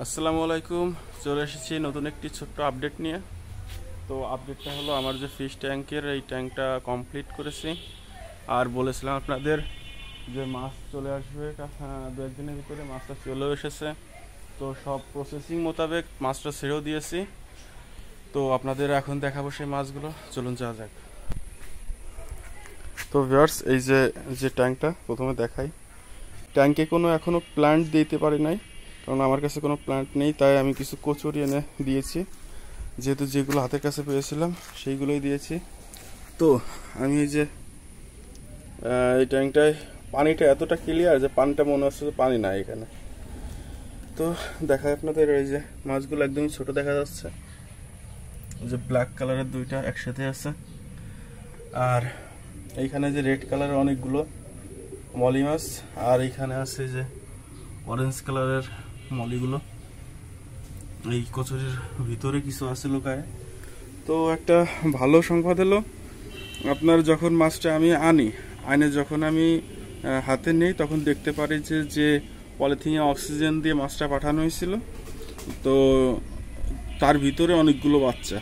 আসসালামু আলাইকুম। চলে এসেছি নতুন একটি ছোট্ট আপডেট নিয়ে। তো আপডেটটা হলো আমার যে ফিশ ট্যাঙ্কের এই ট্যাঙ্কটা কমপ্লিট করেছি। আর বলেছিলাম আপনাদের যে মাছ চলে আসবে দু একদিনের ভিতরে। মাছটা চলেও এসেছে। তো সব প্রসেসিং মোতাবেক মাছটা ছেড়েও দিয়েছি। তো আপনাদের এখন দেখাবো সেই মাছগুলো, চলুন যাওয়া যাক। তো ভিউয়ার্স, এই যে যে ট্যাঙ্কটা প্রথমে দেখাই, ট্যাঙ্কে কোনো এখনও প্ল্যান্ট দিতে পারি নাই, কারণ আমার কাছে কোনো প্ল্যান্ট নেই। তাই আমি কিছু কচুরি এনে দিয়েছি, যেহেতু যেগুলো হাতের কাছে পেয়েছিলাম সেইগুলোই দিয়েছি। তো আমি এই যে এই ট্যাঙ্কটায় পানিটা এতটা ক্লিয়ার যে পানিটা মনে হচ্ছে যে পানি নাই এখানে। তো দেখায় আপনাদের, এই যে মাছগুলো একদমই ছোট দেখা যাচ্ছে, যে ব্ল্যাক কালারের দুইটা একসাথে আছে। আর এইখানে যে রেড কালারের অনেকগুলো মলি মাছ, আর এইখানে আছে যে অরেঞ্জ কালারের মলিগুলো। এই কচুরির ভিতরে কিছু আছে লুকায়। তো একটা ভালো সংবাদ হলো, আপনার যখন মাছটা আমি আনে যখন আমি হাতে নেই, তখন দেখতে পারি যে যে পলিথিনে অক্সিজেন দিয়ে মাছটা পাঠানো হয়েছিল, তো তার ভিতরে অনেকগুলো বাচ্চা।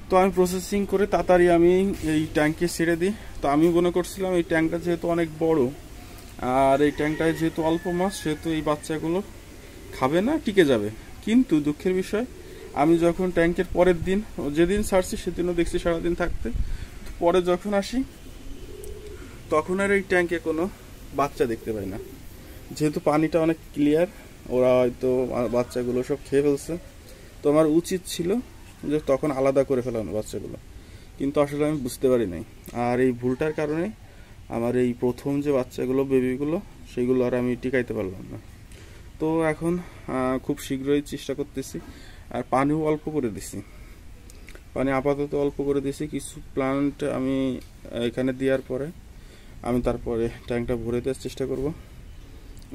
তো আমি প্রসেসিং করে তাড়াতাড়ি আমি এই ট্যাঙ্কে ছেড়ে দিই। তো আমি মনে করছিলাম এই ট্যাঙ্কটা যেহেতু অনেক বড়, আর এই ট্যাঙ্কটায় যেহেতু অল্প মাছ, সেহেতু এই বাচ্চাগুলো খাবে না, টিকে যাবে। কিন্তু দুঃখের বিষয়, আমি যখন ট্যাঙ্কের পরের দিন, যেদিন ছাড়ছি সেদিনও দেখছি সারাদিন থাকতে। পরে যখন আসি তখন আর এই ট্যাঙ্কে কোনো বাচ্চা দেখতে পাই না। যেহেতু পানিটা অনেক ক্লিয়ার, ওরা হয়তো বাচ্চাগুলো সব খেয়ে ফেলছে। তো আমার উচিত ছিল যে তখন আলাদা করে ফেলানো বাচ্চাগুলো, কিন্তু আসলে আমি বুঝতে পারি নাই। আর এই ভুলটার কারণে আমার এই প্রথম যে বাচ্চাগুলো, বেবিগুলো, সেগুলো আর আমি টিকাইতে পারলাম না। তো এখন খুব শীঘ্রই চেষ্টা করতেছি। আর পানিও অল্প করে দিছি, পানি আপাতত অল্প করে দিছি। কিছু প্লান্ট আমি এখানে দেওয়ার পরে আমি তারপরে ট্যাঙ্কটা ভরে দেওয়ার চেষ্টা করব।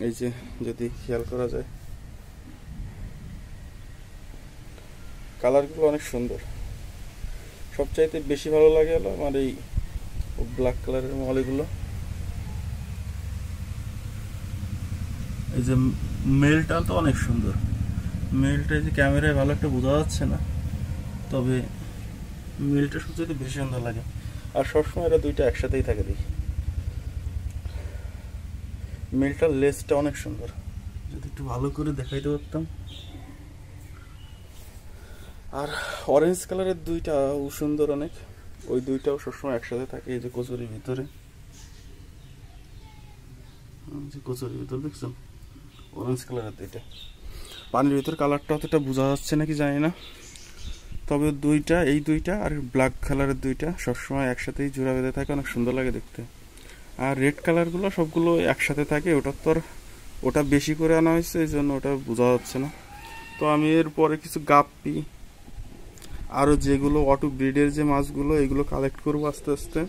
এই যে যদি খেয়াল করা যায়, কালারগুলো অনেক সুন্দর। সবচাইতে বেশি ভালো লাগে হলো আমার এই ব্ল্যাক কালারের মলিগুলো। এই যে মেলটা তো অনেক সুন্দর। মেলটা যে ক্যামেরায় ভালো একটা বোঝা যাচ্ছে না, তবে মেলটা সবচেয়ে বেশি সুন্দর লাগে। আর সবসময় এরা দুইটা একসাথেই থাকে দেখি। মেলটার লেজটা অনেক সুন্দর, যদি একটু ভালো করে দেখাইতে পারতাম। আর অরেঞ্জ কালারের দুইটা সুন্দর অনেক, ওই দুইটাও সবসময় একসাথে থাকে। এই যে কচুরির ভিতরে, কচুরির ভিতরে দেখছেন অরেঞ্জ কালারের দুইটা। পানির ভিতর কালারটা অতটা বোঝা যাচ্ছে নাকি জানি না, তবে দুইটা, এই দুইটা আর ব্ল্যাক কালারের দুইটা সবসময় একসাথেই জোড়া বেঁধে থাকে, অনেক সুন্দর লাগে দেখতে। আর রেড কালারগুলো সবগুলো একসাথে থাকে, ওটা বেশি করে আনা হয়েছে, এই জন্য ওটা বোঝা যাচ্ছে না। তো আমি এরপরে কিছু গাপ্পি, আরও যেগুলো অটো ব্রিডের যে মাছগুলো, এগুলো কালেক্ট করবো আস্তে আস্তে।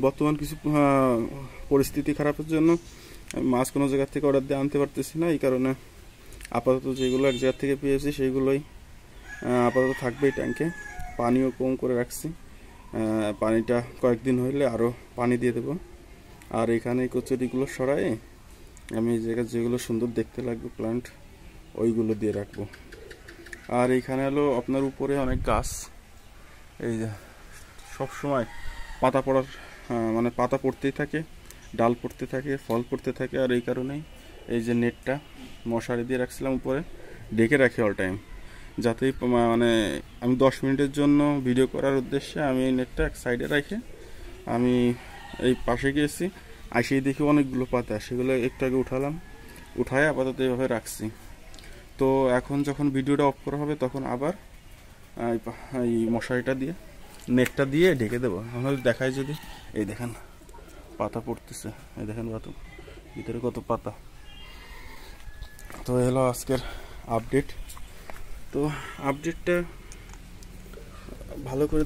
বর্তমান কিছু পরিস্থিতি খারাপের জন্য আমি মাছ কোনো জায়গার থেকে অর্ডার দিয়ে আনতে পারতেছি না। এই কারণে আপাতত যেগুলো এক জায়গা থেকে পেয়েছি সেইগুলোই আপাতত থাকবে এই ট্যাঙ্কে। পানিও কম করে রাখছি, পানিটা কয়েকদিন হইলে আরও পানি দিয়ে দেবো। আর এখানে কচুরিগুলো সরাই আমি এই জায়গায় যেগুলো সুন্দর দেখতে লাগবে প্লান্ট, ওইগুলো দিয়ে রাখবো। আর এইখানে হলো আপনার উপরে অনেক গাছ, এই যে সবসময় পাতা পড়ার মানে পাতা পড়তেই থাকে, ডাল পড়তে থাকে, ফল পড়তে থাকে। আর এই কারণেই এই যে নেটটা মশারি দিয়ে রাখছিলাম উপরে, ডেকে রাখি অল টাইম, যাতে মানে আমি 10 মিনিটের জন্য ভিডিও করার উদ্দেশ্যে আমি এই নেটটা এক সাইডে রেখে আমি এই পাশে গিয়েছি। আসেই দেখি অনেকগুলো পাতা, সেগুলো একটু আগে উঠায় আপাতত এইভাবে রাখছি। তো এখন যখন ভিডিওটা অফ করা হবে তখন আবার এই মশারিটা দিয়ে, নেটটা দিয়ে ঢেকে দেবো। তাহলে দেখায় যদি, এই দেখেন পাতা পড়তেছে, এই দেখেন পাতা ভিতরে কত পাতা। তো এলো আজকের আপডেট। তো আপডেটটা ভালো করে,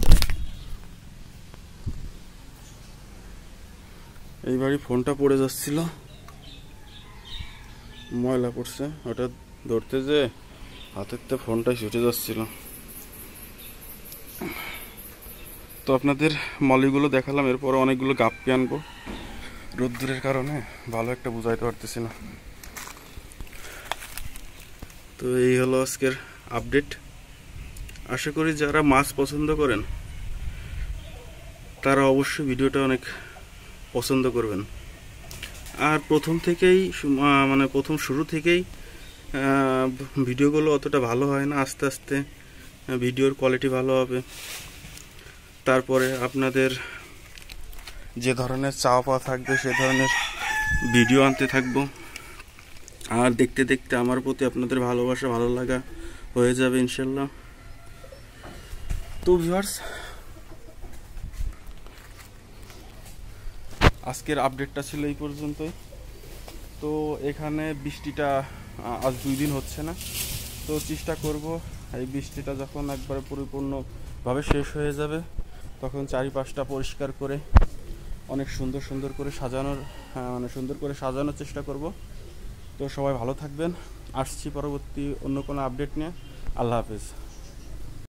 এইবারই ফোনটা পড়ে যাচ্ছিল, ময়লা পড়ছে, ওটা ধরতে যে হাতের তো ফোনটাই ছুটে যাচ্ছিল। তো আপনাদের মলিগুলো দেখালাম, এরপরে অনেকগুলো গাপ্পি আনবো। রোদ্দুরের কারণে ভালো একটা বুঝাইতে পারতেছি না। তো এই হলো আজকের আপডেট। আশা করি যারা মাছ পছন্দ করেন তারা অবশ্যই ভিডিওটা অনেক পছন্দ করবেন। আর প্রথম থেকেই মানে প্রথম শুরু থেকেই ভিডিওগুলো অতটা ভালো হয় না, আস্তে আস্তে ভিডিওর কোয়ালিটি ভালো হবে। তারপরে আপনাদের যে ধরনের চাওয়া পাওয়া থাকবে সে ধরনের ভিডিও আনতে থাকবো। আর দেখতে দেখতে আমার প্রতি আপনাদের ভালোবাসা ভালো লাগা হয়ে যাবে ইনশাল্লাহ। তো ভিউয়ার্স, আজকের আপডেটটা ছিল এই পর্যন্তই। তো এখানে বৃষ্টিটা আজ 2 দিন হচ্ছে না, তো চেষ্টা করব এই বৃষ্টিটা যখন একবার পরিপূর্ণভাবে শেষ হয়ে যাবে তখন চারিপাশটা পরিষ্কার করে অনেক সুন্দর সুন্দর করে সাজানোর সুন্দর করে সাজানোর চেষ্টা করব। তো সবাই ভালো থাকবেন। আসছি পরবর্তী অন্য কোনো আপডেট নিয়ে। আল্লাহ হাফেজ।